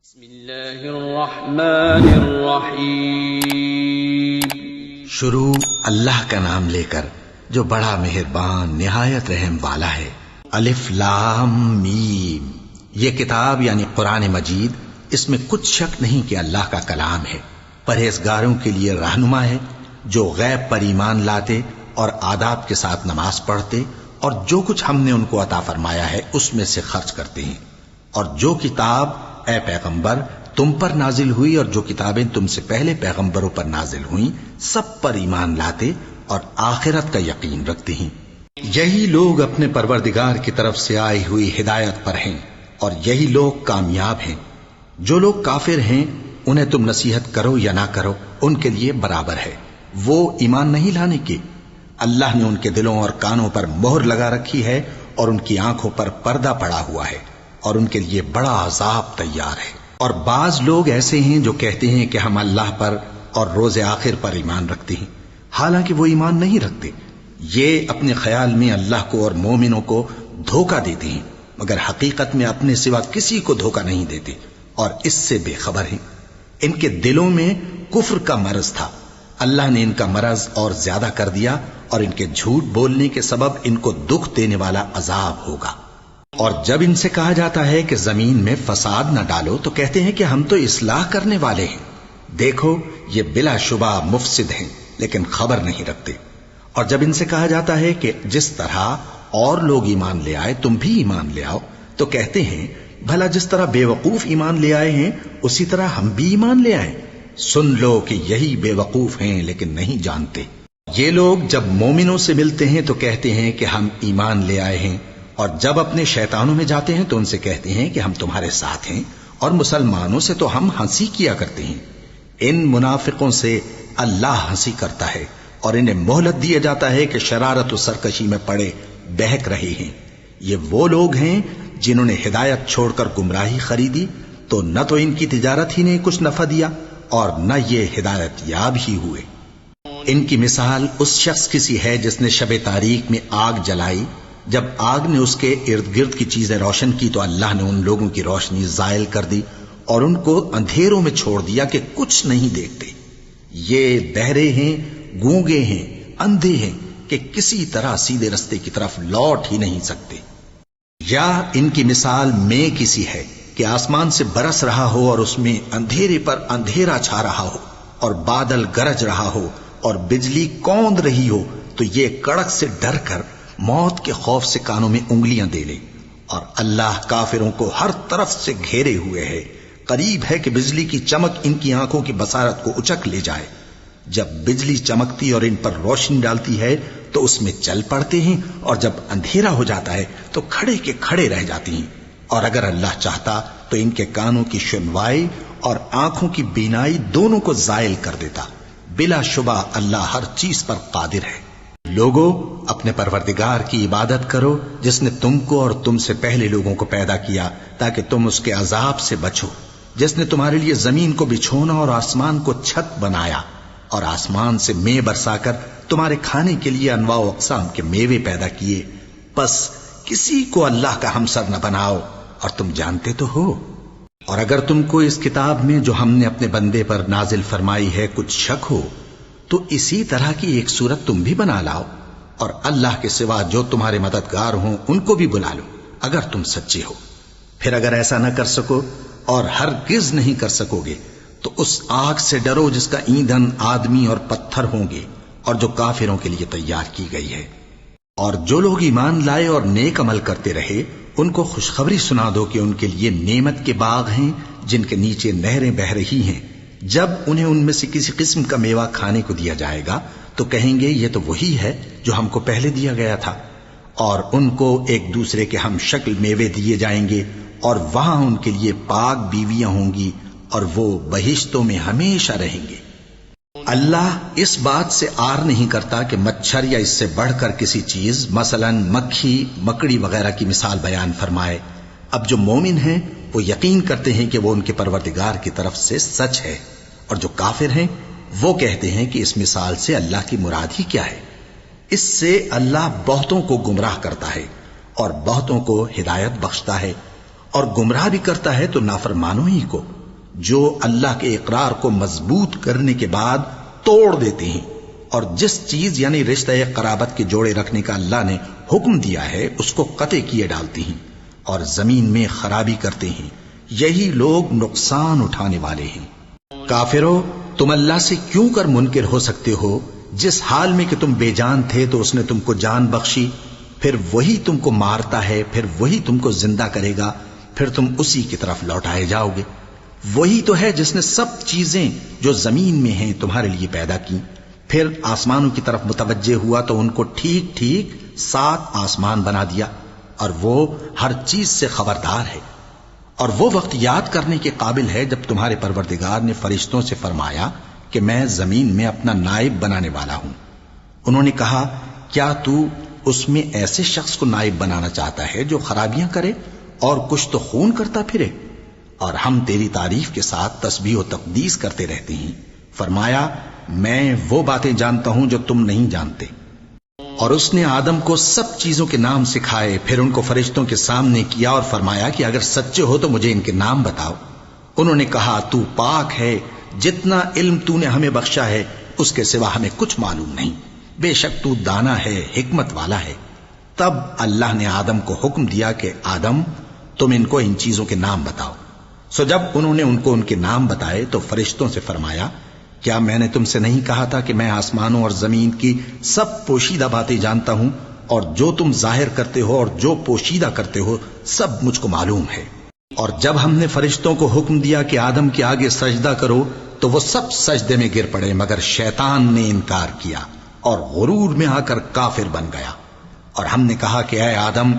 بسم اللہ الرحمن الرحیم۔ شروع اللہ کا نام لے کر جو بڑا مہربان نہایت رحم والا ہے۔ الف لام میم، یہ کتاب یعنی قرآن مجید، اس میں کچھ شک نہیں کہ اللہ کا کلام ہے، پرہیزگاروں کے لیے رہنما ہے، جو غیب پر ایمان لاتے اور آداب کے ساتھ نماز پڑھتے اور جو کچھ ہم نے ان کو عطا فرمایا ہے اس میں سے خرچ کرتے ہیں، اور جو کتاب اے پیغمبر تم پر نازل ہوئی اور جو کتابیں تم سے پہلے پیغمبروں پر نازل ہوئیں سب پر ایمان لاتے اور آخرت کا یقین رکھتے ہیں۔ یہی لوگ اپنے پروردگار کی طرف سے آئی ہوئی ہدایت پر ہیں اور یہی لوگ کامیاب ہیں۔ جو لوگ کافر ہیں انہیں تم نصیحت کرو یا نہ کرو ان کے لیے برابر ہے، وہ ایمان نہیں لانے کے۔ اللہ نے ان کے دلوں اور کانوں پر مہر لگا رکھی ہے اور ان کی آنکھوں پر پردہ پڑا ہوا ہے اور ان کے لیے بڑا عذاب تیار ہے۔ اور بعض لوگ ایسے ہیں جو کہتے ہیں کہ ہم اللہ پر اور روز آخر پر ایمان رکھتے ہیں، حالانکہ وہ ایمان نہیں رکھتے۔ یہ اپنے خیال میں اللہ کو اور مومنوں کو دھوکہ دیتے ہیں، مگر حقیقت میں اپنے سوا کسی کو دھوکہ نہیں دیتے اور اس سے بے خبر ہیں۔ ان کے دلوں میں کفر کا مرض تھا، اللہ نے ان کا مرض اور زیادہ کر دیا اور ان کے جھوٹ بولنے کے سبب ان کو دکھ دینے والا عذاب ہوگا۔ اور جب ان سے کہا جاتا ہے کہ زمین میں فساد نہ ڈالو تو کہتے ہیں کہ ہم تو اصلاح کرنے والے ہیں، دیکھو یہ بلا شبہ مفسد ہیں لیکن خبر نہیں رکھتے۔ اور جب ان سے کہا جاتا ہے کہ جس طرح اور لوگ ایمان لے آئے تم بھی ایمان لے آؤ تو کہتے ہیں بھلا جس طرح بے وقوف ایمان لے آئے ہیں اسی طرح ہم بھی ایمان لے آئیں۔ سن لو کہ یہی بے وقوف ہیں لیکن نہیں جانتے۔ یہ لوگ جب مومنوں سے ملتے ہیں تو کہتے ہیں کہ ہم ایمان لے آئے ہیں، اور جب اپنے شیطانوں میں جاتے ہیں تو ان سے کہتے ہیں کہ ہم تمہارے ساتھ ہیں، اور مسلمانوں سے تو ہم ہنسی کیا کرتے ہیں۔ ان منافقوں سے اللہ ہنسی کرتا ہے اور انہیں مہلت دیا جاتا ہے کہ شرارت و سرکشی میں پڑے بہک رہے ہیں۔ یہ وہ لوگ ہیں جنہوں نے ہدایت چھوڑ کر گمراہی خریدی، تو نہ تو ان کی تجارت ہی نے کچھ نفع دیا اور نہ یہ ہدایت یاب ہی ہوئے۔ ان کی مثال اس شخص کی سی ہے جس نے شب تاریک میں آگ جلائی، جب آگ نے اس کے ارد گرد کی چیزیں روشن کی تو اللہ نے ان لوگوں کی روشنی زائل کر دی اور ان کو اندھیروں میں چھوڑ دیا کہ کچھ نہیں دیکھتے۔ یہ بہرے ہیں، گونگے ہیں، اندھے ہیں کہ کسی طرح سیدھے رستے کی طرف لوٹ ہی نہیں سکتے۔ یا ان کی مثال میں کسی ہے کہ آسمان سے برس رہا ہو اور اس میں اندھیرے پر اندھیرا چھا رہا ہو اور بادل گرج رہا ہو اور بجلی کوند رہی ہو تو یہ کڑک سے ڈر کر موت کے خوف سے کانوں میں انگلیاں دے لے۔ اور اللہ کافروں کو ہر طرف سے گھیرے ہوئے ہے، قریب ہے کہ بجلی کی چمک ان کی آنکھوں کی بصارت کو اچک لے جائے۔ جب بجلی چمکتی اور ان پر روشنی ڈالتی ہے تو اس میں چل پڑتے ہیں، اور جب اندھیرا ہو جاتا ہے تو کھڑے کے کھڑے رہ جاتی ہیں۔ اور اگر اللہ چاہتا تو ان کے کانوں کی سنوائی اور آنکھوں کی بینائی دونوں کو زائل کر دیتا۔ بلا شبہ اللہ ہر چیز پر قادر ہے۔ لوگو اپنے پروردگار کی عبادت کرو جس نے تم کو اور تم سے پہلے لوگوں کو پیدا کیا تاکہ تم اس کے عذاب سے بچو، جس نے تمہارے لیے زمین کو بچھونا اور آسمان کو چھت بنایا اور آسمان سے مے برسا کر تمہارے کھانے کے لیے انواع و اقسام کے میوے پیدا کیے۔ پس کسی کو اللہ کا ہمسر نہ بناؤ اور تم جانتے تو ہو۔ اور اگر تم کو اس کتاب میں جو ہم نے اپنے بندے پر نازل فرمائی ہے کچھ شک ہو تو اسی طرح کی ایک صورت تم بھی بنا لاؤ، اور اللہ کے سوا جو تمہارے مددگار ہوں ان کو بھی بلا لو اگر تم سچے ہو۔ پھر اگر ایسا نہ کر سکو اور ہرگز نہیں کر سکو گے تو اس آگ سے ڈرو جس کا ایندھن آدمی اور پتھر ہوں گے اور جو کافروں کے لیے تیار کی گئی ہے۔ اور جو لوگ ایمان لائے اور نیک عمل کرتے رہے ان کو خوشخبری سنا دو کہ ان کے لیے نعمت کے باغ ہیں جن کے نیچے نہریں بہہ رہی ہیں۔ جب انہیں ان میں سے کسی قسم کا میوہ کھانے کو دیا جائے گا تو کہیں گے یہ تو وہی ہے جو ہم کو پہلے دیا گیا تھا، اور ان کو ایک دوسرے کے ہم شکل میوے دیے جائیں گے اور وہاں ان کے لیے پاک بیویاں ہوں گی اور وہ بہشتوں میں ہمیشہ رہیں گے۔ اللہ اس بات سے آر نہیں کرتا کہ مچھر یا اس سے بڑھ کر کسی چیز مثلا مکھی مکڑی وغیرہ کی مثال بیان فرمائے۔ اب جو مومن ہیں وہ یقین کرتے ہیں کہ وہ ان کے پروردگار کی طرف سے سچ ہے، اور جو کافر ہیں وہ کہتے ہیں کہ اس مثال سے اللہ کی مراد ہی کیا ہے۔ اس سے اللہ بہتوں کو گمراہ کرتا ہے اور بہتوں کو ہدایت بخشتا ہے، اور گمراہ بھی کرتا ہے تو نافرمانوں ہی کو۔ جو اللہ کے اقرار کو مضبوط کرنے کے بعد توڑ دیتے ہیں، اور جس چیز یعنی رشتہ قرابت کے جوڑے رکھنے کا اللہ نے حکم دیا ہے اس کو قطع کیے ڈالتی ہیں اور زمین میں خرابی کرتے ہیں، یہی لوگ نقصان اٹھانے والے ہیں۔ کافرو، تم اللہ سے کیوں کر منکر ہو سکتے ہو؟ جس حال میں کہ تم بے جان تھے تو اس نے تم کو جان بخشی، پھر وہی تم کو مارتا ہے، پھر وہی تم کو زندہ کرے گا، پھر تم اسی کی طرف لوٹائے جاؤ گے۔ وہی تو ہے جس نے سب چیزیں جو زمین میں ہیں تمہارے لیے پیدا کی، پھر آسمانوں کی طرف متوجہ ہوا تو ان کو ٹھیک ٹھیک 7 آسمان بنا دیا، اور وہ ہر چیز سے خبردار ہے۔ اور وہ وقت یاد کرنے کے قابل ہے جب تمہارے پروردگار نے فرشتوں سے فرمایا کہ میں زمین میں اپنا نائب بنانے والا ہوں۔ انہوں نے کہا، کیا تو اس میں ایسے شخص کو نائب بنانا چاہتا ہے جو خرابیاں کرے اور کچھ تو خون کرتا پھرے؟ اور ہم تیری تعریف کے ساتھ تسبیح و تقدیس کرتے رہتے ہیں۔ فرمایا، میں وہ باتیں جانتا ہوں جو تم نہیں جانتے۔ اور اس نے آدم کو سب چیزوں کے نام سکھائے، پھر ان کو فرشتوں کے سامنے کیا اور فرمایا کہ اگر سچے ہو تو مجھے ان کے نام بتاؤ۔ انہوں نے کہا، تو پاک ہے، جتنا علم تو نے ہمیں بخشا ہے اس کے سوا ہمیں کچھ معلوم نہیں، بے شک تو دانا ہے، حکمت والا ہے۔ تب اللہ نے آدم کو حکم دیا کہ آدم، تم ان کو ان چیزوں کے نام بتاؤ۔ سو جب انہوں نے ان کو ان کے نام بتائے تو فرشتوں سے فرمایا، کیا میں نے تم سے نہیں کہا تھا کہ میں آسمانوں اور زمین کی سب پوشیدہ باتیں جانتا ہوں، اور جو تم ظاہر کرتے ہو اور جو پوشیدہ کرتے ہو سب مجھ کو معلوم ہے۔ اور جب ہم نے فرشتوں کو حکم دیا کہ آدم کے آگے سجدہ کرو تو وہ سب سجدے میں گر پڑے مگر شیطان نے انکار کیا اور غرور میں آ کر کافر بن گیا۔ اور ہم نے کہا کہ اے آدم،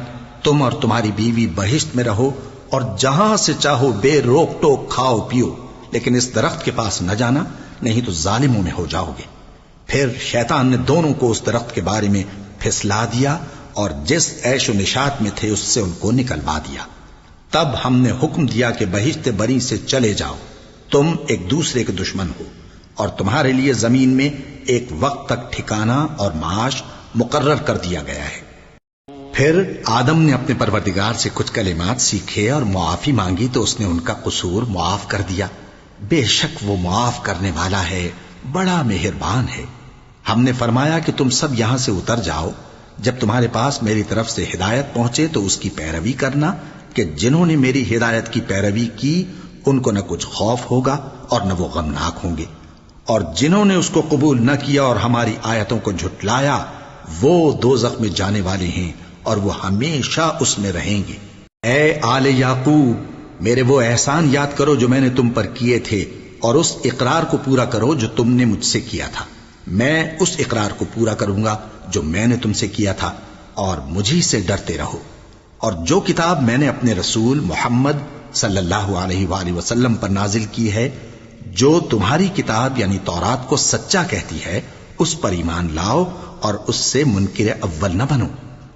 تم اور تمہاری بیوی بہشت میں رہو اور جہاں سے چاہو بے روک ٹوک کھاؤ پیو، لیکن اس درخت کے پاس نہ جانا، نہیں تو ظالموں میں ہو جاؤ گے۔ پھر شیطان نے دونوں کو اس درخت کے بارے میں پھسلا دیا اور جس عیش و نشاط میں تھے اس سے ان کو نکلوا دیا۔ تب ہم نے حکم دیا کہ بہشت بری سے چلے جاؤ، تم ایک دوسرے کے دشمن ہو، اور تمہارے لیے زمین میں ایک وقت تک ٹھکانہ اور معاش مقرر کر دیا گیا ہے۔ پھر آدم نے اپنے پروردگار سے کچھ کلمات سیکھے اور معافی مانگی تو اس نے ان کا قصور معاف کر دیا۔ بے شک وہ معاف کرنے والا ہے، بڑا مہربان ہے۔ ہم نے فرمایا کہ تم سب یہاں سے اتر جاؤ، جب تمہارے پاس میری طرف سے ہدایت پہنچے تو اس کی پیروی کرنا کہ جنہوں نے میری ہدایت کی پیروی کی ان کو نہ کچھ خوف ہوگا اور نہ وہ غمناک ہوں گے، اور جنہوں نے اس کو قبول نہ کیا اور ہماری آیتوں کو جھٹلایا وہ دوزخ میں جانے والے ہیں اور وہ ہمیشہ اس میں رہیں گے۔ اے آل یعقوب، میرے وہ احسان یاد کرو جو میں نے تم پر کیے تھے، اور اس اقرار کو پورا کرو جو تم نے مجھ سے کیا تھا۔ میں اس اقرار کو پورا کروں گا جو میں نے تم سے کیا تھا، اور مجھی سے ڈرتے رہو۔ اور جو کتاب میں نے اپنے رسول محمد صلی اللہ علیہ وآلہ وسلم پر نازل کی ہے، جو تمہاری کتاب یعنی تورات کو سچا کہتی ہے، اس پر ایمان لاؤ اور اس سے منکر اول نہ بنو،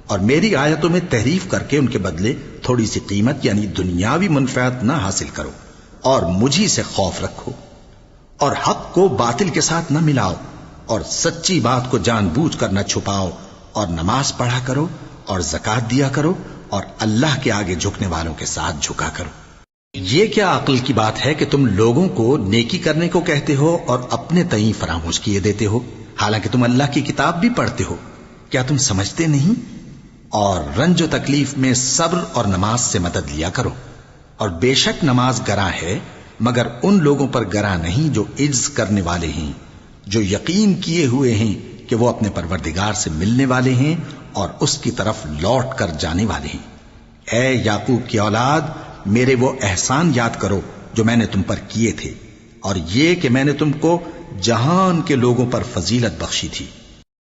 اور میری آیتوں میں تحریف کر کے ان کے بدلے تھوڑی سی قیمت یعنی دنیاوی منفعت نہ حاصل کرو، اور مجھی سے خوف رکھو، اور حق کو باطل کے ساتھ نہ ملاؤ، اور سچی بات کو جان بوجھ کر نہ چھپاؤ، اور نماز پڑھا کرو اور زکوٰۃ دیا کرو، اور اللہ کے آگے جھکنے والوں کے ساتھ جھکا کرو۔ یہ کیا عقل کی بات ہے کہ تم لوگوں کو نیکی کرنے کو کہتے ہو اور اپنے تئیں فراموش کیے دیتے ہو، حالانکہ تم اللہ کی کتاب بھی پڑھتے ہو؟ کیا تم سمجھتے نہیں؟ اور رنج و تکلیف میں صبر اور نماز سے مدد لیا کرو، اور بے شک نماز گراں ہے مگر ان لوگوں پر گراں نہیں جو عجز کرنے والے ہیں، جو یقین کیے ہوئے ہیں کہ وہ اپنے پروردگار سے ملنے والے ہیں اور اس کی طرف لوٹ کر جانے والے ہیں۔ اے یعقوب کی اولاد، میرے وہ احسان یاد کرو جو میں نے تم پر کیے تھے، اور یہ کہ میں نے تم کو جہان کے لوگوں پر فضیلت بخشی تھی۔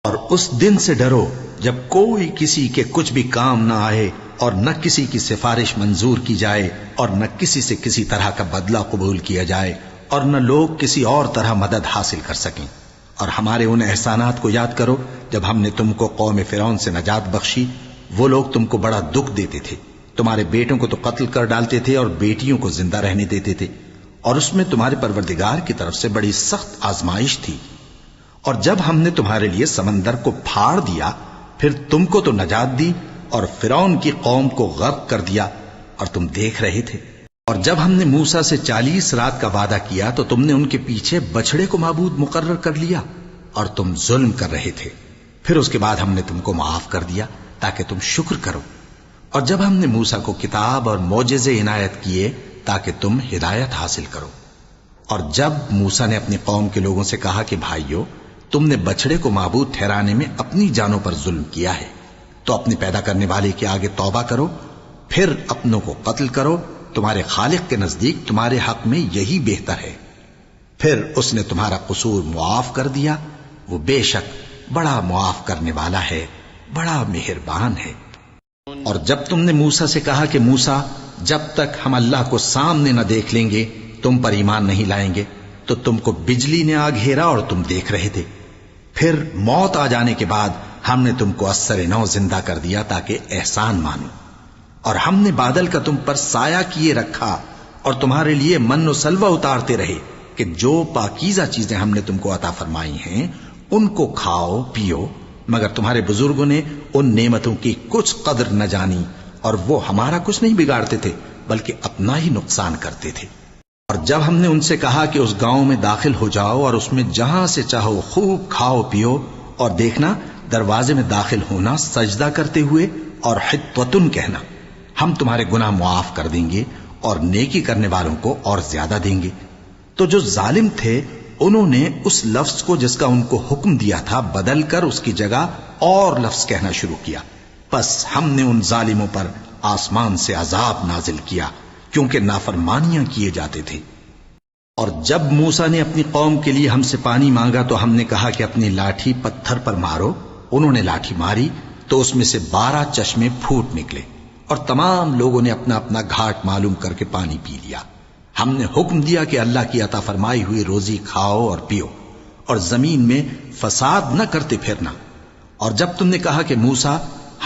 اور اس دن سے ڈرو جب کوئی کسی کے کچھ بھی کام نہ آئے، اور نہ کسی کی سفارش منظور کی جائے، اور نہ کسی سے کسی طرح کا بدلہ قبول کیا جائے، اور نہ لوگ کسی اور طرح مدد حاصل کر سکیں۔ اور ہمارے ان احسانات کو یاد کرو جب ہم نے تم کو قوم فرعون سے نجات بخشی۔ وہ لوگ تم کو بڑا دکھ دیتے تھے، تمہارے بیٹوں کو تو قتل کر ڈالتے تھے اور بیٹیوں کو زندہ رہنے دیتے تھے، اور اس میں تمہارے پروردگار کی طرف سے بڑی سخت آزمائش تھی۔ اور جب ہم نے تمہارے لیے سمندر کو پھاڑ دیا، پھر تم کو تو نجات دی اور فرعون کی قوم کو غرق کر دیا، اور تم دیکھ رہے تھے۔ اور جب ہم نے موسیٰ سے 40 رات کا وعدہ کیا تو تم نے ان کے پیچھے بچڑے کو معبود مقرر کر لیا اور تم ظلم کر رہے تھے. پھر اس کے بعد ہم نے تم کو معاف کر دیا تاکہ تم شکر کرو. اور جب ہم نے موسیٰ کو کتاب اور معجزے عنایت کیے تاکہ تم ہدایت حاصل کرو. اور جب موسیٰ نے اپنی قوم کے لوگوں سے کہا کہ بھائیو، تم نے بچڑے کو معبود ٹھہرانے میں اپنی جانوں پر ظلم کیا ہے، تو اپنے پیدا کرنے والے کے آگے توبہ کرو، پھر اپنوں کو قتل کرو. تمہارے خالق کے نزدیک تمہارے حق میں یہی بہتر ہے. پھر اس نے تمہارا قصور معاف کر دیا. وہ بے شک بڑا معاف کرنے والا ہے، بڑا مہربان ہے. اور جب تم نے موسیٰ سے کہا کہ موسیٰ، جب تک ہم اللہ کو سامنے نہ دیکھ لیں گے تم پر ایمان نہیں لائیں گے، تو تم کو بجلی نے آ گھیرا اور تم دیکھ رہے تھے. پھر موت آ جانے کے بعد ہم نے تم کو اثر نو زندہ کر دیا تاکہ احسان مانو. اور ہم نے بادل کا تم پر سایہ کیے رکھا اور تمہارے لیے من و سلوہ اتارتے رہے کہ جو پاکیزہ چیزیں ہم نے تم کو عطا فرمائی ہیں ان کو کھاؤ پیو. مگر تمہارے بزرگوں نے ان نعمتوں کی کچھ قدر نہ جانی اور وہ ہمارا کچھ نہیں بگاڑتے تھے بلکہ اپنا ہی نقصان کرتے تھے. اور جب ہم نے ان سے کہا کہ اس گاؤں میں داخل ہو جاؤ اور اس میں جہاں سے چاہو خوب کھاؤ پیو، اور دیکھنا دروازے میں داخل ہونا سجدہ کرتے ہوئے اور حطوتن کہنا، ہم تمہارے گناہ معاف کر دیں گے اور نیکی کرنے والوں کو اور زیادہ دیں گے. تو جو ظالم تھے انہوں نے اس لفظ کو جس کا ان کو حکم دیا تھا بدل کر اس کی جگہ اور لفظ کہنا شروع کیا. پس ہم نے ان ظالموں پر آسمان سے عذاب نازل کیا کیونکہ نافرمانیاں کیے جاتے تھے. اور جب موسیٰ نے اپنی قوم کے لیے ہم سے پانی مانگا تو ہم نے کہا کہ اپنی لاٹھی پتھر پر مارو. انہوں نے لاٹھی ماری تو اس میں سے 12 چشمے پھوٹ نکلے اور تمام لوگوں نے اپنا اپنا گھاٹ معلوم کر کے پانی پی لیا. ہم نے حکم دیا کہ اللہ کی عطا فرمائی ہوئی روزی کھاؤ اور پیو اور زمین میں فساد نہ کرتے پھرنا. اور جب تم نے کہا کہ موسیٰ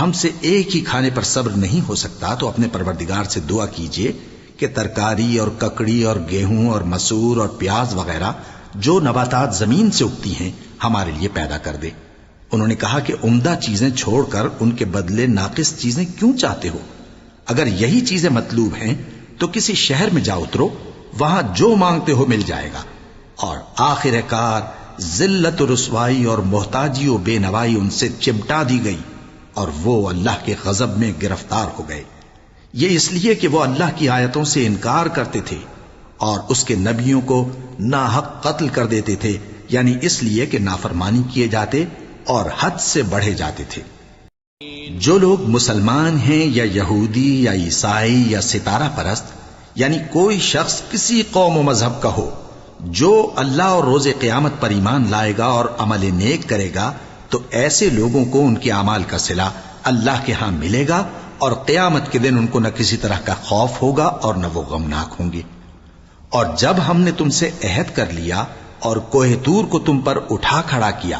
ہم سے ایک ہی کھانے پر صبر نہیں ہو سکتا تو اپنے پروردگار سے دعا کیجئے کہ ترکاری اور ککڑی اور گیہوں اور مسور اور پیاز وغیرہ جو نباتات زمین سے اگتی ہیں ہمارے لیے پیدا کر دے. انہوں نے کہا کہ عمدہ چیزیں چھوڑ کر ان کے بدلے ناقص چیزیں کیوں چاہتے ہو؟ اگر یہی چیزیں مطلوب ہیں تو کسی شہر میں جا اترو، وہاں جو مانگتے ہو مل جائے گا. اور آخر کار ذلت و رسوائی اور محتاجی و بے نوائی ان سے چمٹا دی گئی اور وہ اللہ کے غضب میں گرفتار ہو گئے. یہ اس لیے کہ وہ اللہ کی آیتوں سے انکار کرتے تھے اور اس کے نبیوں کو ناحق قتل کر دیتے تھے، یعنی اس لیے کہ نافرمانی کیے جاتے اور حد سے بڑھے جاتے تھے. جو لوگ مسلمان ہیں یا یہودی یا عیسائی یا ستارہ پرست، یعنی کوئی شخص کسی قوم و مذہب کا ہو، جو اللہ اور روز قیامت پر ایمان لائے گا اور عمل نیک کرے گا تو ایسے لوگوں کو ان کے اعمال کا صلہ اللہ کے ہاں ملے گا اور قیامت کے دن ان کو نہ کسی طرح کا خوف ہوگا اور نہ وہ غمناک ہوں گے. اور جب ہم نے تم سے عہد کر لیا اور کوہ طور کو تم پر اٹھا کھڑا کیا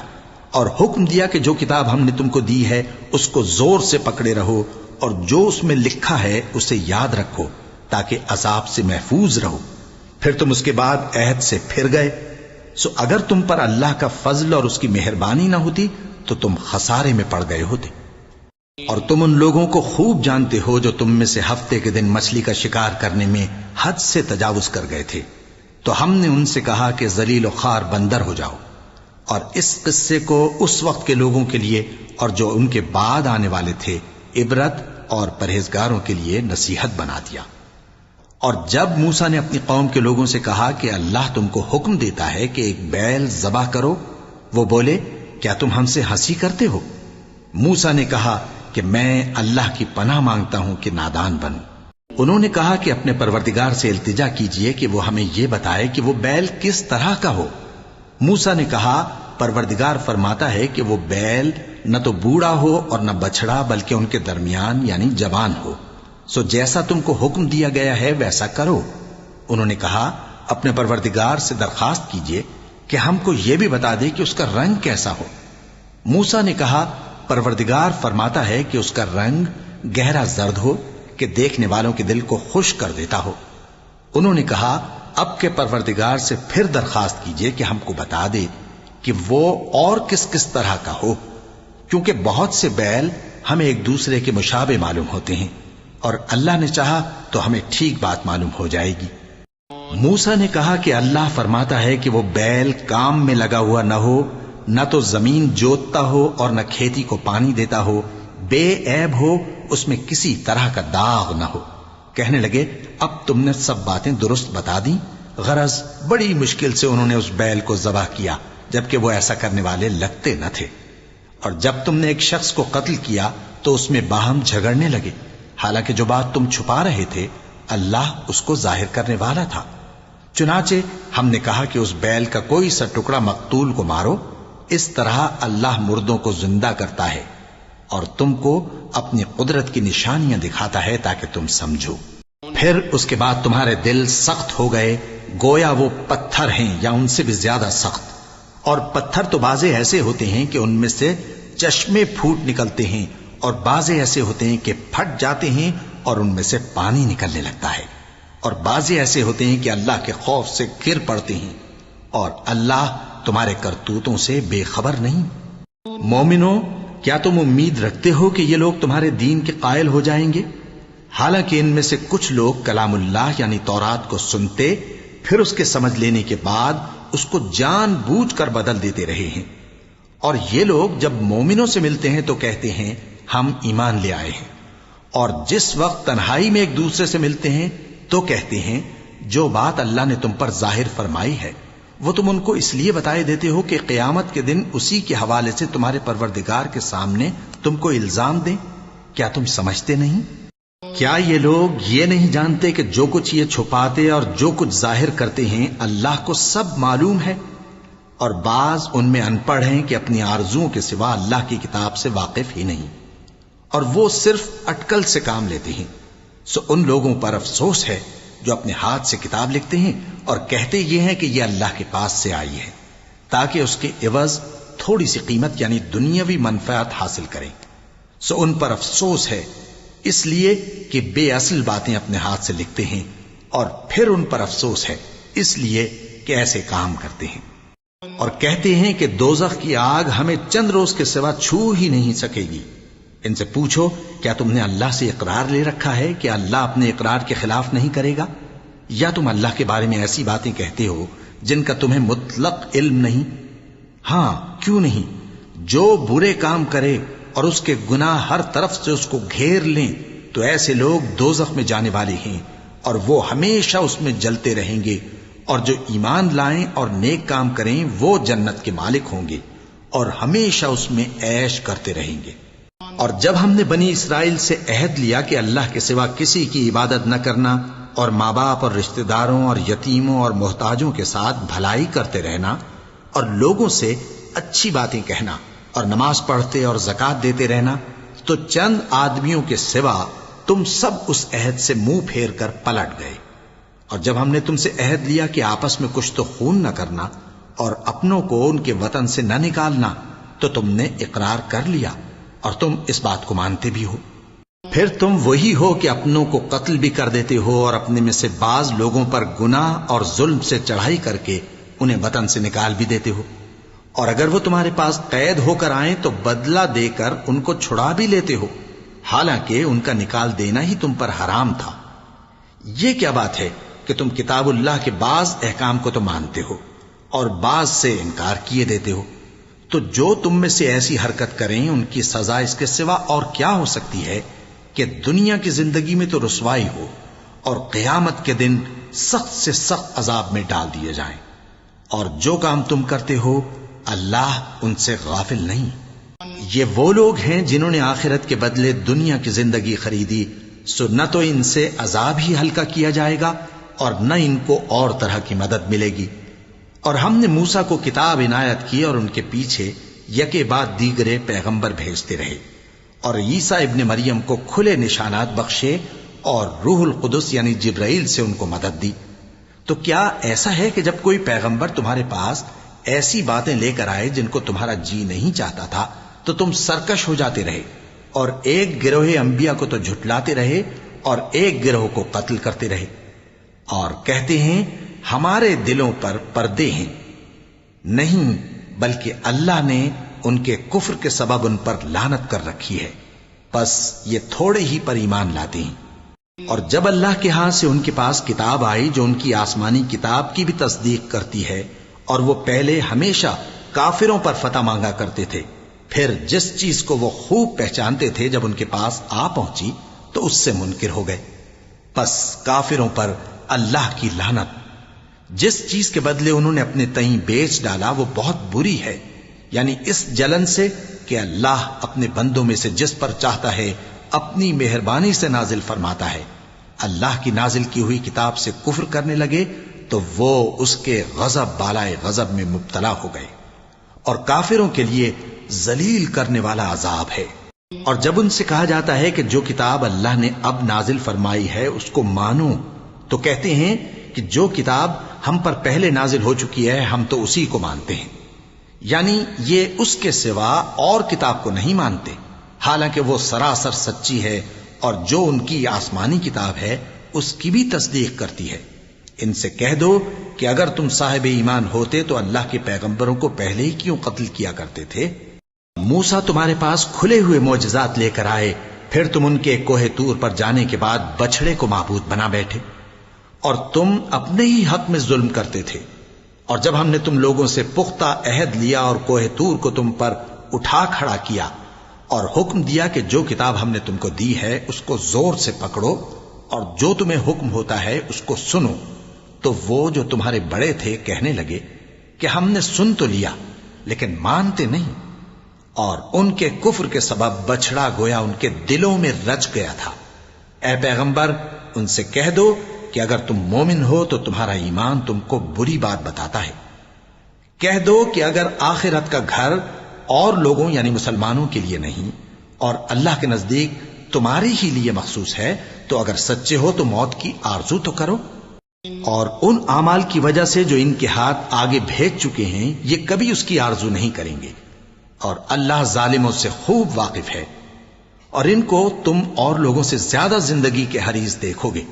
اور حکم دیا کہ جو کتاب ہم نے تم کو دی ہے اس کو زور سے پکڑے رہو اور جو اس میں لکھا ہے اسے یاد رکھو تاکہ عذاب سے محفوظ رہو، پھر تم اس کے بعد عہد سے پھر گئے، سو اگر تم پر اللہ کا فضل اور اس کی مہربانی نہ ہوتی تو تم خسارے میں پڑ گئے ہوتے. اور تم ان لوگوں کو خوب جانتے ہو جو تم میں سے ہفتے کے دن مچھلی کا شکار کرنے میں حد سے تجاوز کر گئے تھے، تو ہم نے ان سے کہا کہ ذلیل و خوار بندر ہو جاؤ. اور اس قصے کو اس وقت کے لوگوں کے لیے اور جو ان کے بعد آنے والے تھے عبرت اور پرہیزگاروں کے لیے نصیحت بنا دیا. اور جب موسیٰ نے اپنی قوم کے لوگوں سے کہا کہ اللہ تم کو حکم دیتا ہے کہ ایک بیل ذبح کرو، وہ بولے کیا تم ہم سے ہنسی کرتے ہو؟ موسیٰ نے کہا کہ میں اللہ کی پناہ مانگتا ہوں کہ نادان بنوں. انہوں نے کہا کہ اپنے پروردگار سے التجا کیجئے کہ وہ ہمیں یہ بتائے کہ وہ بیل کس طرح کا ہو. موسیٰ نے کہا پروردگار فرماتا ہے کہ وہ بیل نہ تو بوڑھا ہو اور نہ بچڑا بلکہ ان کے درمیان یعنی جوان ہو، سو جیسا تم کو حکم دیا گیا ہے ویسا کرو. انہوں نے کہا اپنے پروردگار سے درخواست کیجئے کہ ہم کو یہ بھی بتا دے کہ اس کا رنگ کیسا ہو. موسیٰ نے کہا پروردگار فرماتا ہے کہ اس کا رنگ گہرا زرد ہو کہ دیکھنے والوں کے دل کو خوش کر دیتا ہو. انہوں نے کہا اب کے پروردگار سے پھر درخواست کیجئے کہ ہم کو بتا دے کہ وہ اور کس کس طرح کا ہو، کیونکہ بہت سے بیل ہمیں ایک دوسرے کے مشابہ معلوم ہوتے ہیں اور اللہ نے چاہا تو ہمیں ٹھیک بات معلوم ہو جائے گی۔ موسیٰ نے کہا کہ اللہ فرماتا ہے کہ وہ بیل کام میں لگا ہوا نہ ہو، نہ تو زمین جوتتا ہو اور نہ کھیتی کو پانی دیتا ہو، بے عیب ہو، اس میں کسی طرح کا داغ نہ ہو۔ کہنے لگے اب تم نے سب باتیں درست بتا دیں۔ غرض بڑی مشکل سے انہوں نے اس بیل کو ذبح کیا، جبکہ وہ ایسا کرنے والے لگتے نہ تھے۔ اور جب تم نے ایک شخص کو قتل کیا تو اس میں باہم جھگڑنے لگے، حالانکہ جو بات تم چھپا رہے تھے اللہ اس کو ظاہر کرنے والا تھا۔ چنانچہ ہم نے کہا کہ اس بیل کا کوئی سا ٹکڑا مقتول کو مارو، اس طرح اللہ مردوں کو زندہ کرتا ہے اور تم کو اپنی قدرت کی نشانیاں دکھاتا ہے تاکہ تم سمجھو۔ پھر اس کے بعد تمہارے دل سخت ہو گئے، گویا وہ پتھر ہیں یا ان سے بھی زیادہ سخت۔ اور پتھر تو بعضے ایسے ہوتے ہیں کہ ان میں سے چشمے پھوٹ نکلتے ہیں، اور بعضے ایسے ہوتے ہیں کہ پھٹ جاتے ہیں اور ان میں سے پانی نکلنے لگتا ہے، اور بعضے ایسے ہوتے ہیں کہ اللہ کے خوف سے گر پڑتے ہیں، اور اللہ تمہارے کرتوتوں سے بے خبر نہیں۔ مومنو، کیا تم امید رکھتے ہو کہ یہ لوگ تمہارے دین کے قائل ہو جائیں گے؟ حالانکہ ان میں سے کچھ لوگ کلام اللہ یعنی تورات کو سنتے، پھر اس کے سمجھ لینے کے بعد اس کو جان بوجھ کر بدل دیتے رہے ہیں۔ اور یہ لوگ جب مومنوں سے ملتے ہیں تو کہتے ہیں ہم ایمان لے آئے ہیں، اور جس وقت تنہائی میں ایک دوسرے سے ملتے ہیں تو کہتے ہیں جو بات اللہ نے تم پر ظاہر فرمائی ہے وہ تم ان کو اس لیے بتائے دیتے ہو کہ قیامت کے دن اسی کے حوالے سے تمہارے پروردگار کے سامنے تم کو الزام دیں۔ کیا تم سمجھتے نہیں؟ کیا یہ لوگ یہ نہیں جانتے کہ جو کچھ یہ چھپاتے اور جو کچھ ظاہر کرتے ہیں اللہ کو سب معلوم ہے؟ اور بعض ان میں ان پڑھ ہیں کہ اپنی آرزوؤں کے سوا اللہ کی کتاب سے واقف ہی نہیں، اور وہ صرف اٹکل سے کام لیتے ہیں۔ سو ان لوگوں پر افسوس ہے جو اپنے ہاتھ سے کتاب لکھتے ہیں اور کہتے یہ ہیں کہ یہ اللہ کے پاس سے آئی ہے، تاکہ اس کے عوض تھوڑی سی قیمت یعنی دنیاوی منفعت حاصل کریں۔ سو ان پر افسوس ہے اس لیے کہ بے اصل باتیں اپنے ہاتھ سے لکھتے ہیں، اور پھر ان پر افسوس ہے اس لیے کہ ایسے کام کرتے ہیں، اور کہتے ہیں کہ دوزخ کی آگ ہمیں چند روز کے سوا چھو ہی نہیں سکے گی۔ ان سے پوچھو کیا تم نے اللہ سے اقرار لے رکھا ہے کہ اللہ اپنے اقرار کے خلاف نہیں کرے گا؟ یا تم اللہ کے بارے میں ایسی باتیں کہتے ہو جن کا تمہیں مطلق علم نہیں؟ ہاں کیوں نہیں، جو برے کام کرے اور اس کے گناہ ہر طرف سے اس کو گھیر لیں تو ایسے لوگ دوزخ میں جانے والے ہیں، اور وہ ہمیشہ اس میں جلتے رہیں گے، اور جو ایمان لائیں اور نیک کام کریں وہ جنت کے مالک ہوں گے اور ہمیشہ اس میں عیش کرتے رہیں گے۔ اور جب ہم نے بنی اسرائیل سے عہد لیا کہ اللہ کے سوا کسی کی عبادت نہ کرنا، اور ماں باپ اور رشتہ داروں اور یتیموں اور محتاجوں کے ساتھ بھلائی کرتے رہنا، اور لوگوں سے اچھی باتیں کہنا، اور نماز پڑھتے اور زکوٰۃ دیتے رہنا، تو چند آدمیوں کے سوا تم سب اس عہد سے منہ پھیر کر پلٹ گئے۔ اور جب ہم نے تم سے عہد لیا کہ آپس میں کچھ تو خون نہ کرنا اور اپنوں کو ان کے وطن سے نہ نکالنا، تو تم نے اقرار کر لیا اور تم اس بات کو مانتے بھی ہو۔ پھر تم وہی ہو کہ اپنوں کو قتل بھی کر دیتے ہو، اور اپنے میں سے بعض لوگوں پر گناہ اور ظلم سے چڑھائی کر کے انہیں وطن سے نکال بھی دیتے ہو، اور اگر وہ تمہارے پاس قید ہو کر آئیں تو بدلہ دے کر ان کو چھڑا بھی لیتے ہو، حالانکہ ان کا نکال دینا ہی تم پر حرام تھا۔ یہ کیا بات ہے کہ تم کتاب اللہ کے بعض احکام کو تو مانتے ہو اور بعض سے انکار کیے دیتے ہو؟ تو جو تم میں سے ایسی حرکت کریں ان کی سزا اس کے سوا اور کیا ہو سکتی ہے کہ دنیا کی زندگی میں تو رسوائی ہو اور قیامت کے دن سخت سے سخت عذاب میں ڈال دیے جائیں۔ اور جو کام تم کرتے ہو اللہ ان سے غافل نہیں۔ یہ وہ لوگ ہیں جنہوں نے آخرت کے بدلے دنیا کی زندگی خریدی، سو نہ تو ان سے عذاب ہی ہلکا کیا جائے گا اور نہ ان کو اور طرح کی مدد ملے گی۔ اور ہم نے موسیٰ کو کتاب عنایت کی اور ان کے پیچھے یکے بعد دیگرے پیغمبر بھیجتے رہے، اور عیسیٰ ابن مریم کو کھلے نشانات بخشے اور روح القدس یعنی جبرائیل سے ان کو مدد دی۔ تو کیا ایسا ہے کہ جب کوئی پیغمبر تمہارے پاس ایسی باتیں لے کر آئے جن کو تمہارا جی نہیں چاہتا تھا تو تم سرکش ہو جاتے رہے، اور ایک گروہ انبیاء کو تو جھٹلاتے رہے اور ایک گروہ کو قتل کرتے رہے، اور کہتے ہیں ہمارے دلوں پر پردے ہیں؟ نہیں، بلکہ اللہ نے ان کے کفر کے سبب ان پر لعنت کر رکھی ہے، بس یہ تھوڑے ہی پر ایمان لاتے ہیں۔ اور جب اللہ کے ہاں سے ان کے پاس کتاب آئی جو ان کی آسمانی کتاب کی بھی تصدیق کرتی ہے، اور وہ پہلے ہمیشہ کافروں پر فتح مانگا کرتے تھے، پھر جس چیز کو وہ خوب پہچانتے تھے جب ان کے پاس آ پہنچی تو اس سے منکر ہو گئے، پس کافروں پر اللہ کی لعنت۔ جس چیز کے بدلے انہوں نے اپنے تئیں بیچ ڈالا وہ بہت بری ہے، یعنی اس جلن سے کہ اللہ اپنے بندوں میں سے جس پر چاہتا ہے اپنی مہربانی سے نازل فرماتا ہے۔ اللہ کی نازل کی ہوئی کتاب سے کفر کرنے لگے تو وہ اس کے غضب بالائے غضب میں مبتلا ہو گئے، اور کافروں کے لیے ذلیل کرنے والا عذاب ہے۔ اور جب ان سے کہا جاتا ہے کہ جو کتاب اللہ نے اب نازل فرمائی ہے اس کو مانو، تو کہتے ہیں کہ جو کتاب ہم پر پہلے نازل ہو چکی ہے ہم تو اسی کو مانتے ہیں، یعنی یہ اس کے سوا اور کتاب کو نہیں مانتے، حالانکہ وہ سراسر سچی ہے، اور جو ان کی آسمانی کتاب ہے اس کی بھی تصدیق کرتی ہے۔ ان سے کہہ دو کہ اگر تم صاحب ایمان ہوتے تو اللہ کے پیغمبروں کو پہلے ہی کیوں قتل کیا کرتے تھے؟ موسیٰ تمہارے پاس کھلے ہوئے معجزات لے کر آئے، پھر تم ان کے کوہ طور پر جانے کے بعد بچڑے کو معبود بنا بیٹھے، اور تم اپنے ہی حق میں ظلم کرتے تھے۔ اور جب ہم نے تم لوگوں سے پختہ عہد لیا اور کوہ طور کو تم پر اٹھا کھڑا کیا اور حکم دیا کہ جو کتاب ہم نے تم کو دی ہے اس کو زور سے پکڑو اور جو تمہیں حکم ہوتا ہے اس کو سنو، تو وہ جو تمہارے بڑے تھے کہنے لگے کہ ہم نے سن تو لیا لیکن مانتے نہیں، اور ان کے کفر کے سبب بچڑا گویا ان کے دلوں میں رچ گیا تھا۔ اے پیغمبر ان سے کہہ دو کہ اگر تم مومن ہو تو تمہارا ایمان تم کو بری بات بتاتا ہے۔ کہہ دو کہ اگر آخرت کا گھر اور لوگوں یعنی مسلمانوں کے لیے نہیں اور اللہ کے نزدیک تمہارے ہی لیے مخصوص ہے تو اگر سچے ہو تو موت کی آرزو تو کرو، اور ان اعمال کی وجہ سے جو ان کے ہاتھ آگے بھیج چکے ہیں یہ کبھی اس کی آرزو نہیں کریں گے، اور اللہ ظالموں سے خوب واقف ہے۔ اور ان کو تم اور لوگوں سے زیادہ زندگی کے حریص دیکھو گے،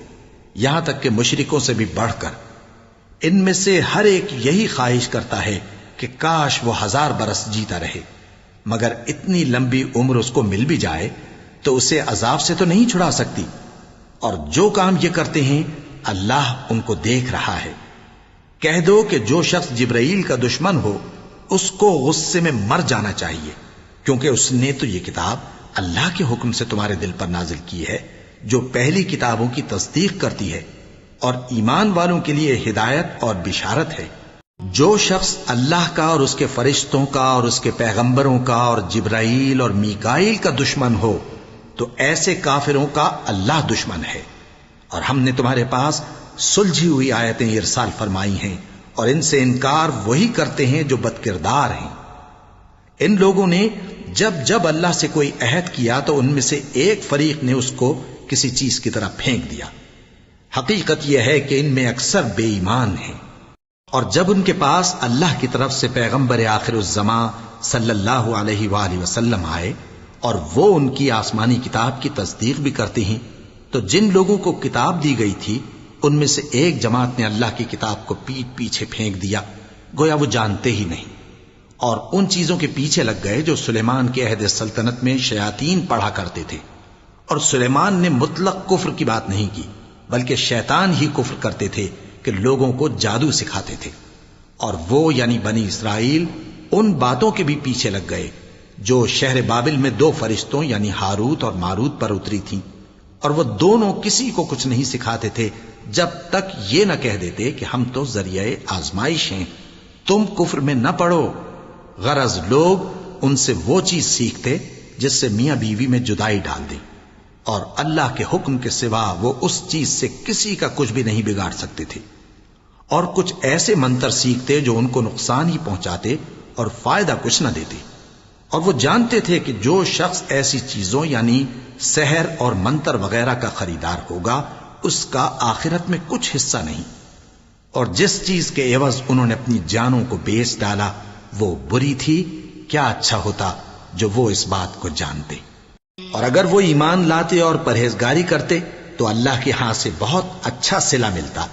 یہاں تک کہ مشرکوں سے بھی بڑھ کر۔ ان میں سے ہر ایک یہی خواہش کرتا ہے کہ کاش وہ 1000 برس جیتا رہے، مگر اتنی لمبی عمر اس کو مل بھی جائے تو اسے عذاب سے تو نہیں چھڑا سکتی، اور جو کام یہ کرتے ہیں اللہ ان کو دیکھ رہا ہے۔ کہہ دو کہ جو شخص جبرائیل کا دشمن ہو اس کو غصے میں مر جانا چاہیے، کیونکہ اس نے تو یہ کتاب اللہ کے حکم سے تمہارے دل پر نازل کی ہے جو پہلی کتابوں کی تصدیق کرتی ہے اور ایمان والوں کے لیے ہدایت اور بشارت ہے۔ جو شخص اللہ کا اور اس کے فرشتوں کا اور اس کے پیغمبروں کا اور جبرائیل اور میکائیل کا دشمن ہو تو ایسے کافروں کا اللہ دشمن ہے۔ اور ہم نے تمہارے پاس سلجھی ہوئی آیتیں ارسال فرمائی ہیں، اور ان سے انکار وہی کرتے ہیں جو بدکردار ہیں۔ ان لوگوں نے جب جب اللہ سے کوئی عہد کیا تو ان میں سے ایک فریق نے اس کو کسی چیز کی طرح پھینک دیا۔ حقیقت یہ ہے کہ ان میں اکثر بے ایمان ہیں۔ اور جب ان کے پاس اللہ کی طرف سے پیغمبر آخر الزماں صلی اللہ علیہ وآلہ وسلم آئے اور وہ ان کی آسمانی کتاب کی تصدیق بھی کرتے ہیں، تو جن لوگوں کو کتاب دی گئی تھی ان میں سے ایک جماعت نے اللہ کی کتاب کو پیٹ پیچھے پھینک دیا، گویا وہ جانتے ہی نہیں، اور ان چیزوں کے پیچھے لگ گئے جو سلیمان کے عہد سلطنت میں شیاطین پڑھا کرتے تھے۔ اور سلیمان نے مطلق کفر کی بات نہیں کی، بلکہ شیطان ہی کفر کرتے تھے کہ لوگوں کو جادو سکھاتے تھے، اور وہ یعنی بنی اسرائیل ان باتوں کے بھی پیچھے لگ گئے جو شہر بابل میں 2 فرشتوں یعنی ہاروت اور ماروت پر اتری تھیں، اور وہ دونوں کسی کو کچھ نہیں سکھاتے تھے جب تک یہ نہ کہہ دیتے کہ ہم تو ذریعہ آزمائش ہیں، تم کفر میں نہ پڑو۔ غرض لوگ ان سے وہ چیز سیکھتے جس سے میاں بیوی میں جدائی ڈال دیں، اور اللہ کے حکم کے سوا وہ اس چیز سے کسی کا کچھ بھی نہیں بگاڑ سکتے تھے، اور کچھ ایسے منتر سیکھتے جو ان کو نقصان ہی پہنچاتے اور فائدہ کچھ نہ دیتے۔ اور وہ جانتے تھے کہ جو شخص ایسی چیزوں یعنی سحر اور منتر وغیرہ کا خریدار ہوگا اس کا آخرت میں کچھ حصہ نہیں، اور جس چیز کے عوض انہوں نے اپنی جانوں کو بیچ ڈالا وہ بری تھی، کیا اچھا ہوتا جو وہ اس بات کو جانتے۔ اور اگر وہ ایمان لاتے اور پرہیزگاری کرتے تو اللہ کے ہاں سے بہت اچھا صلہ ملتا،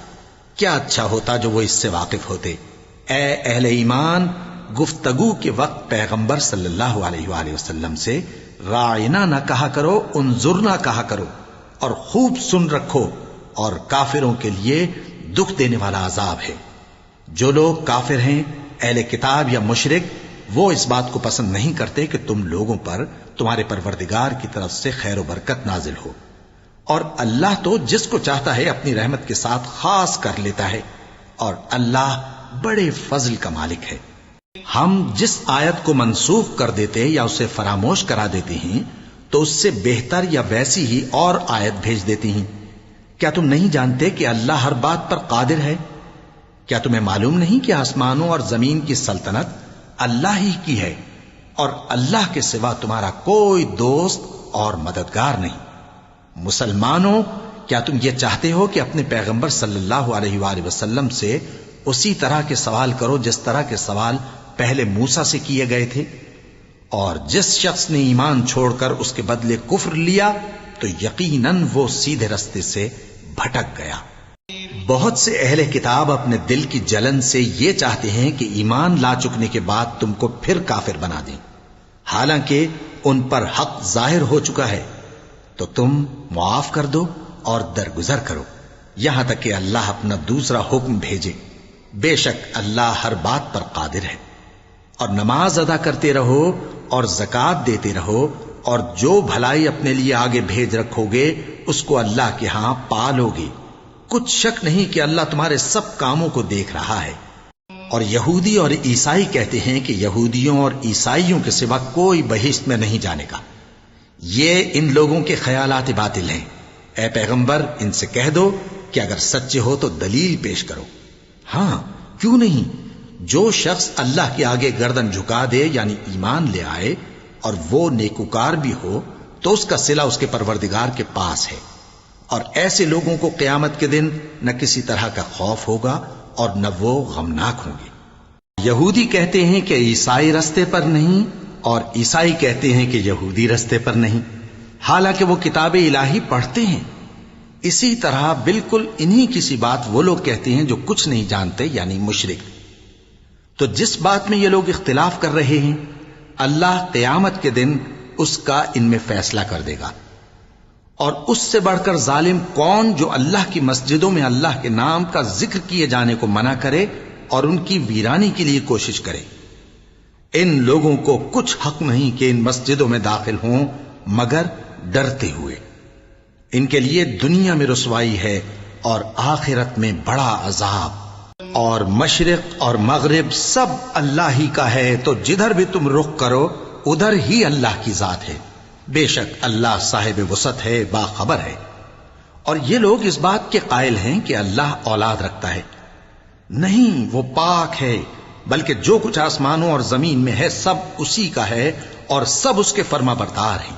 کیا اچھا ہوتا جو وہ اس سے واقف ہوتے۔ اے اہل ایمان، گفتگو کے وقت پیغمبر صلی اللہ علیہ وآلہ وسلم سے راعنا نہ کہا کرو، انظرنا کہا کرو، اور خوب سن رکھو، اور کافروں کے لیے دکھ دینے والا عذاب ہے۔ جو لوگ کافر ہیں، اہل کتاب یا مشرک، وہ اس بات کو پسند نہیں کرتے کہ تم لوگوں پر تمہارے پروردگار کی طرف سے خیر و برکت نازل ہو، اور اللہ تو جس کو چاہتا ہے اپنی رحمت کے ساتھ خاص کر لیتا ہے، اور اللہ بڑے فضل کا مالک ہے۔ ہم جس آیت کو منسوخ کر دیتے یا اسے فراموش کرا دیتے ہیں تو اس سے بہتر یا ویسی ہی اور آیت بھیج دیتی ہیں۔ کیا تم نہیں جانتے کہ اللہ ہر بات پر قادر ہے؟ کیا تمہیں معلوم نہیں کہ آسمانوں اور زمین کی سلطنت اللہ ہی کی ہے، اور اللہ کے سوا تمہارا کوئی دوست اور مددگار نہیں؟ مسلمانوں، کیا تم یہ چاہتے ہو کہ اپنے پیغمبر صلی اللہ علیہ وآلہ وسلم سے اسی طرح کے سوال کرو جس طرح کے سوال پہلے موسیٰ سے کیے گئے تھے؟ اور جس شخص نے ایمان چھوڑ کر اس کے بدلے کفر لیا تو یقیناً وہ سیدھے رستے سے بھٹک گیا۔ بہت سے اہل کتاب اپنے دل کی جلن سے یہ چاہتے ہیں کہ ایمان لا چکنے کے بعد تم کو پھر کافر بنا دیں، حالانکہ ان پر حق ظاہر ہو چکا ہے۔ تو تم معاف کر دو اور درگزر کرو یہاں تک کہ اللہ اپنا دوسرا حکم بھیجے۔ بے شک اللہ ہر بات پر قادر ہے۔ اور نماز ادا کرتے رہو اور زکوٰۃ دیتے رہو، اور جو بھلائی اپنے لیے آگے بھیج رکھو گے اس کو اللہ کے ہاں پالو گے۔ کچھ شک نہیں کہ اللہ تمہارے سب کاموں کو دیکھ رہا ہے۔ اور یہودی اور عیسائی کہتے ہیں کہ یہودیوں اور عیسائیوں کے سوا کوئی بہشت میں نہیں جانے گا۔ یہ ان لوگوں کے خیالات باطل ہیں۔ اے پیغمبر، ان سے کہہ دو کہ اگر سچے ہو تو دلیل پیش کرو۔ ہاں، کیوں نہیں؟ جو شخص اللہ کے آگے گردن جھکا دے، یعنی ایمان لے آئے، اور وہ نیکوکار بھی ہو، تو اس کا صلہ اس کے پروردگار کے پاس ہے۔ اور ایسے لوگوں کو قیامت کے دن نہ کسی طرح کا خوف ہوگا اور نہ وہ غمناک ہوں گے۔ یہودی کہتے ہیں کہ عیسائی رستے پر نہیں، اور عیسائی کہتے ہیں کہ یہودی رستے پر نہیں، حالانکہ وہ کتاب الہی پڑھتے ہیں۔ اسی طرح بالکل انہی کسی بات وہ لوگ کہتے ہیں جو کچھ نہیں جانتے، یعنی مشرک۔ تو جس بات میں یہ لوگ اختلاف کر رہے ہیں، اللہ قیامت کے دن اس کا ان میں فیصلہ کر دے گا۔ اور اس سے بڑھ کر ظالم کون جو اللہ کی مسجدوں میں اللہ کے نام کا ذکر کیے جانے کو منع کرے اور ان کی ویرانی کے لیے کوشش کرے؟ ان لوگوں کو کچھ حق نہیں کہ ان مسجدوں میں داخل ہوں مگر ڈرتے ہوئے۔ ان کے لیے دنیا میں رسوائی ہے اور آخرت میں بڑا عذاب۔ اور مشرق اور مغرب سب اللہ ہی کا ہے، تو جدھر بھی تم رخ کرو ادھر ہی اللہ کی ذات ہے۔ بے شک اللہ صاحب وسعت ہے، باخبر ہے۔ اور یہ لوگ اس بات کے قائل ہیں کہ اللہ اولاد رکھتا ہے۔ نہیں، وہ پاک ہے، بلکہ جو کچھ آسمانوں اور زمین میں ہے سب اسی کا ہے، اور سب اس کے فرما بردار ہیں۔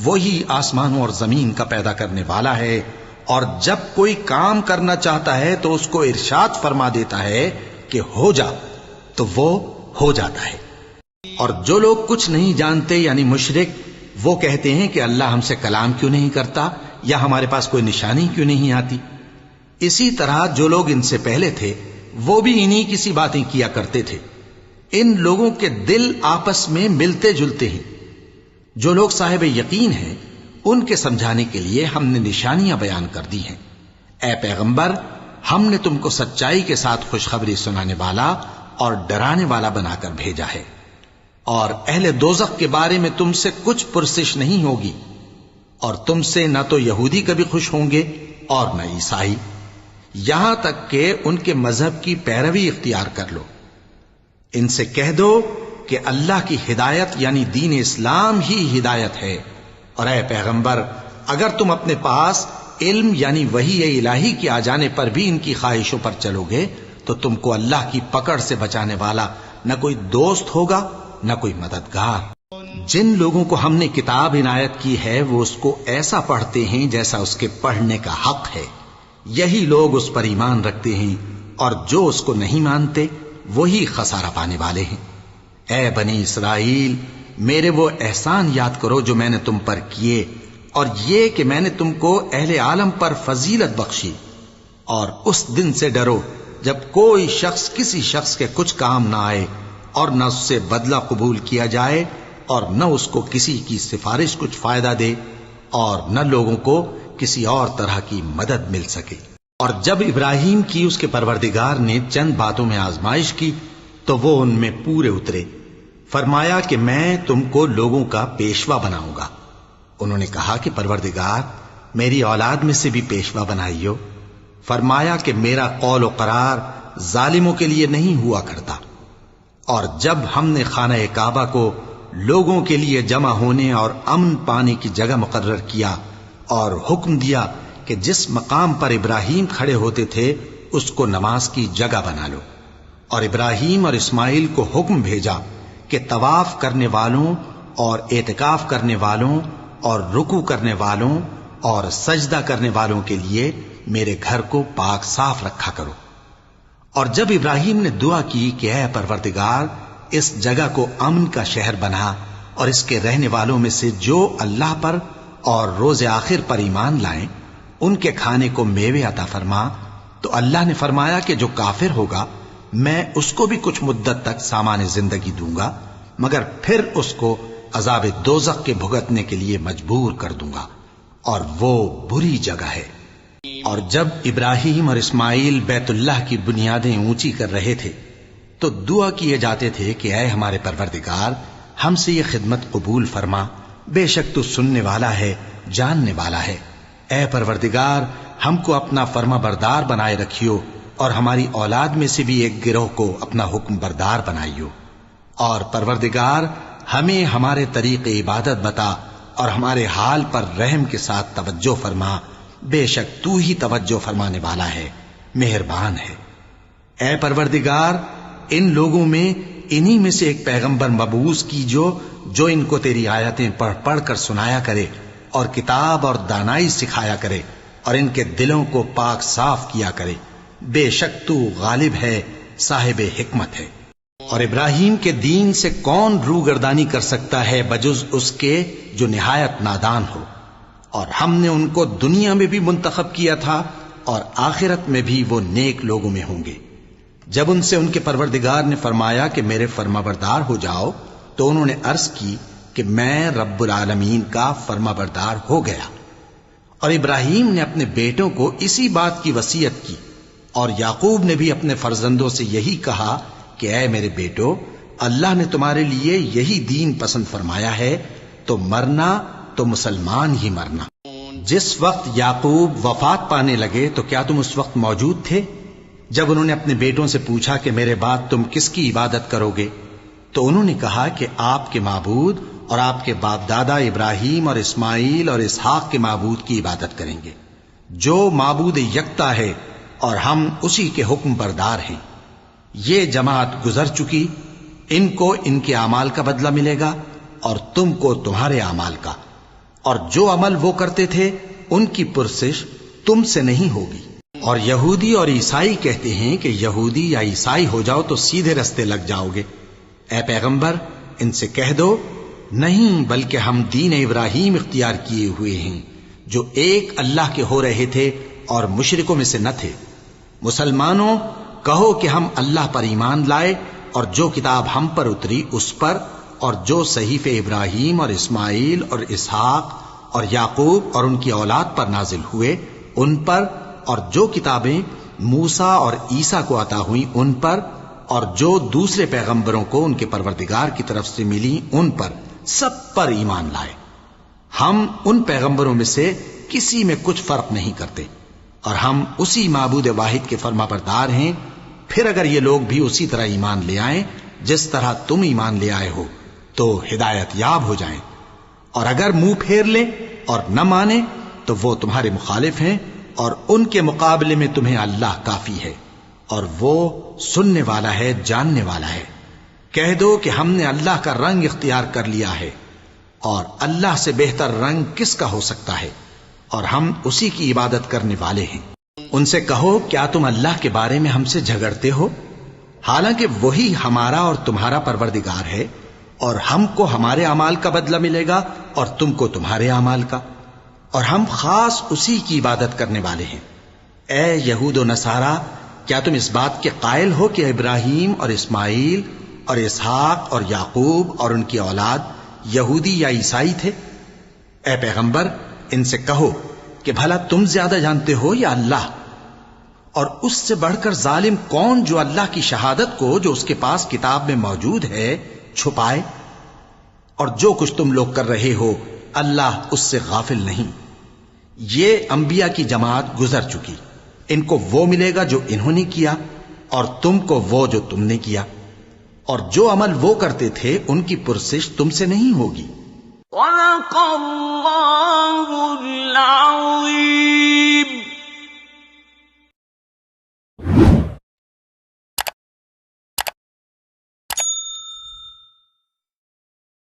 وہی آسمانوں اور زمین کا پیدا کرنے والا ہے، اور جب کوئی کام کرنا چاہتا ہے تو اس کو ارشاد فرما دیتا ہے کہ ہو جا، تو وہ ہو جاتا ہے۔ اور جو لوگ کچھ نہیں جانتے، یعنی مشرک، وہ کہتے ہیں کہ اللہ ہم سے کلام کیوں نہیں کرتا، یا ہمارے پاس کوئی نشانی کیوں نہیں آتی۔ اسی طرح جو لوگ ان سے پہلے تھے وہ بھی انہی کسی باتیں کیا کرتے تھے۔ ان لوگوں کے دل آپس میں ملتے جلتے ہیں۔ جو لوگ صاحب یقین ہیں ان کے سمجھانے کے لیے ہم نے نشانیاں بیان کر دی ہیں۔ اے پیغمبر، ہم نے تم کو سچائی کے ساتھ خوشخبری سنانے والا اور ڈرانے والا بنا کر بھیجا ہے۔ اور اہل دوزخ کے بارے میں تم سے کچھ پرسش نہیں ہوگی، اور تم سے نہ تو یہودی کبھی خوش ہوں گے اور نہ عیسائی، یہاں تک کہ ان کے مذہب کی پیروی اختیار کر لو۔ ان سے کہہ دو کہ اللہ کی ہدایت یعنی دین اسلام ہی ہدایت ہے، اور اے پیغمبر، اگر تم اپنے پاس علم یعنی وحی الہی کے آ جانے پر بھی ان کی خواہشوں پر چلو گے تو تم کو اللہ کی پکڑ سے بچانے والا نہ کوئی دوست ہوگا نہ کوئی مددگار۔ جن لوگوں کو ہم نے کتاب عنایت کی ہے وہ اس کو ایسا پڑھتے ہیں جیسا اس کے پڑھنے کا حق ہے، یہی لوگ اس پر ایمان رکھتے ہیں، اور جو اس کو نہیں مانتے وہی خسارہ پانے والے ہیں۔ اے بنی اسرائیل، میرے وہ احسان یاد کرو جو میں نے تم پر کیے، اور یہ کہ میں نے تم کو اہل عالم پر فضیلت بخشی، اور اس دن سے ڈرو جب کوئی شخص کسی شخص کے کچھ کام نہ آئے اور نہ اس سے بدلہ قبول کیا جائے اور نہ اس کو کسی کی سفارش کچھ فائدہ دے، اور نہ لوگوں کو کسی اور طرح کی مدد مل سکے۔ اور جب ابراہیم کی اس کے پروردگار نے چند باتوں میں آزمائش کی تو وہ ان میں پورے اترے۔ فرمایا کہ میں تم کو لوگوں کا پیشوا بناؤں گا۔ انہوں نے کہا کہ پروردگار میری اولاد میں سے بھی پیشوا بنائیو۔ فرمایا کہ میرا قول و قرار ظالموں کے لیے نہیں ہوا کرتا۔ اور جب ہم نے خانہ کعبہ کو لوگوں کے لیے جمع ہونے اور امن پانے کی جگہ مقرر کیا اور حکم دیا کہ جس مقام پر ابراہیم کھڑے ہوتے تھے اس کو نماز کی جگہ بنا لو، اور ابراہیم اور اسماعیل کو حکم بھیجا کہ طواف کرنے والوں اور اعتکاف کرنے والوں اور رکوع کرنے والوں اور سجدہ کرنے والوں کے لیے میرے گھر کو پاک صاف رکھا کرو۔ اور جب ابراہیم نے دعا کی کہ اے پروردگار اس جگہ کو امن کا شہر بنا اور اس کے رہنے والوں میں سے جو اللہ پر اور روز آخر پر ایمان لائیں ان کے کھانے کو میوے عطا فرما، تو اللہ نے فرمایا کہ جو کافر ہوگا میں اس کو بھی کچھ مدت تک سامان زندگی دوں گا، مگر پھر اس کو عذاب دوزخ کے بھگتنے کے لیے مجبور کر دوں گا، اور وہ بری جگہ ہے۔ اور جب ابراہیم اور اسماعیل بیت اللہ کی بنیادیں اونچی کر رہے تھے تو دعا کیے جاتے تھے کہ اے ہمارے پروردگار ہم سے یہ خدمت قبول فرما، بے شک تو سننے والا ہے، جاننے والا ہے۔ اے پروردگار ہم کو اپنا فرما بردار بنائے رکھیو، اور ہماری اولاد میں سے بھی ایک گروہ کو اپنا حکم بردار بنائیو، اور پروردگار ہمیں ہمارے طریق عبادت بتا اور ہمارے حال پر رحم کے ساتھ توجہ فرما، بے شک تو ہی توجہ فرمانے والا ہے، مہربان ہے۔ اے پروردگار ان لوگوں میں انہی میں سے ایک پیغمبر مبعوث کی جو ان کو تیری آیتیں پڑھ پڑھ کر سنایا کرے اور کتاب اور دانائی سکھایا کرے اور ان کے دلوں کو پاک صاف کیا کرے، بے شک تو غالب ہے، صاحب حکمت ہے۔ اور ابراہیم کے دین سے کون روگردانی کر سکتا ہے بجز اس کے جو نہایت نادان ہو، اور ہم نے ان کو دنیا میں بھی منتخب کیا تھا اور آخرت میں بھی وہ نیک لوگوں میں ہوں گے۔ جب ان سے ان کے پروردگار نے فرمایا کہ میرے فرما بردار ہو جاؤ تو انہوں نے عرض کی کہ میں رب العالمین کا فرما بردار ہو گیا۔ اور ابراہیم نے اپنے بیٹوں کو اسی بات کی وصیت کی، اور یعقوب نے بھی اپنے فرزندوں سے یہی کہا کہ اے میرے بیٹو، اللہ نے تمہارے لیے یہی دین پسند فرمایا ہے، تو مرنا تو مسلمان ہی مرنا۔ جس وقت یعقوب وفات پانے لگے تو کیا تم اس وقت موجود تھے جب انہوں نے اپنے بیٹوں سے پوچھا کہ میرے بعد تم کس کی عبادت کرو گے؟ تو انہوں نے کہا کہ آپ کے معبود اور آپ کے باپ دادا ابراہیم اور اسماعیل اور اسحاق کے معبود کی عبادت کریں گے، جو معبود یکتا ہے اور ہم اسی کے حکم بردار ہیں۔ یہ جماعت گزر چکی، ان کو ان کے اعمال کا بدلہ ملے گا اور تم کو تمہارے اعمال کا، اور جو عمل وہ کرتے تھے ان کی پرسش تم سے نہیں ہوگی۔ اور یہودی اور عیسائی کہتے ہیں کہ یہودی یا عیسائی ہو جاؤ تو سیدھے رستے لگ جاؤ گے۔ اے پیغمبر ان سے کہہ دو نہیں، بلکہ ہم دین ابراہیم اختیار کیے ہوئے ہیں جو ایک اللہ کے ہو رہے تھے اور مشرکوں میں سے نہ تھے۔ مسلمانوں کہو کہ ہم اللہ پر ایمان لائے اور جو کتاب ہم پر اتری اس پر، اور جو صحیفے ابراہیم اور اسماعیل اور اسحاق اور یعقوب اور ان کی اولاد پر نازل ہوئے ان پر، اور جو کتابیں موسیٰ اور عیسیٰ کو عطا ہوئیں ان پر، اور جو دوسرے پیغمبروں کو ان کے پروردگار کی طرف سے ملی ان پر، سب پر ایمان لائے۔ ہم ان پیغمبروں میں سے کسی میں کچھ فرق نہیں کرتے، اور ہم اسی معبود واحد کے فرما بردار ہیں۔ پھر اگر یہ لوگ بھی اسی طرح ایمان لے آئیں جس طرح تم ایمان لے آئے ہو تو ہدایت یاب ہو جائیں، اور اگر منہ پھیر لیں اور نہ مانیں تو وہ تمہارے مخالف ہیں، اور ان کے مقابلے میں تمہیں اللہ کافی ہے، اور وہ سننے والا ہے، جاننے والا ہے۔ کہہ دو کہ ہم نے اللہ کا رنگ اختیار کر لیا ہے، اور اللہ سے بہتر رنگ کس کا ہو سکتا ہے، اور ہم اسی کی عبادت کرنے والے ہیں۔ ان سے کہو کیا تم اللہ کے بارے میں ہم سے جھگڑتے ہو، حالانکہ وہی ہمارا اور تمہارا پروردگار ہے، اور ہم کو ہمارے اعمال کا بدلہ ملے گا اور تم کو تمہارے اعمال کا، اور ہم خاص اسی کی عبادت کرنے والے ہیں۔ اے یہود و نصارا، کیا تم اس بات کے قائل ہو کہ ابراہیم اور اسماعیل اور اسحاق اور یعقوب اور ان کی اولاد یہودی یا عیسائی تھے؟ اے پیغمبر ان سے کہو کہ بھلا تم زیادہ جانتے ہو یا اللہ؟ اور اس سے بڑھ کر ظالم کون جو اللہ کی شہادت کو جو اس کے پاس کتاب میں موجود ہے چھپائے؟ اور جو کچھ تم لوگ کر رہے ہو اللہ اس سے غافل نہیں۔ یہ انبیاء کی جماعت گزر چکی، ان کو وہ ملے گا جو انہوں نے کیا اور تم کو وہ جو تم نے کیا، اور جو عمل وہ کرتے تھے ان کی پرسش تم سے نہیں ہوگی۔ صدق اللہ العظیم۔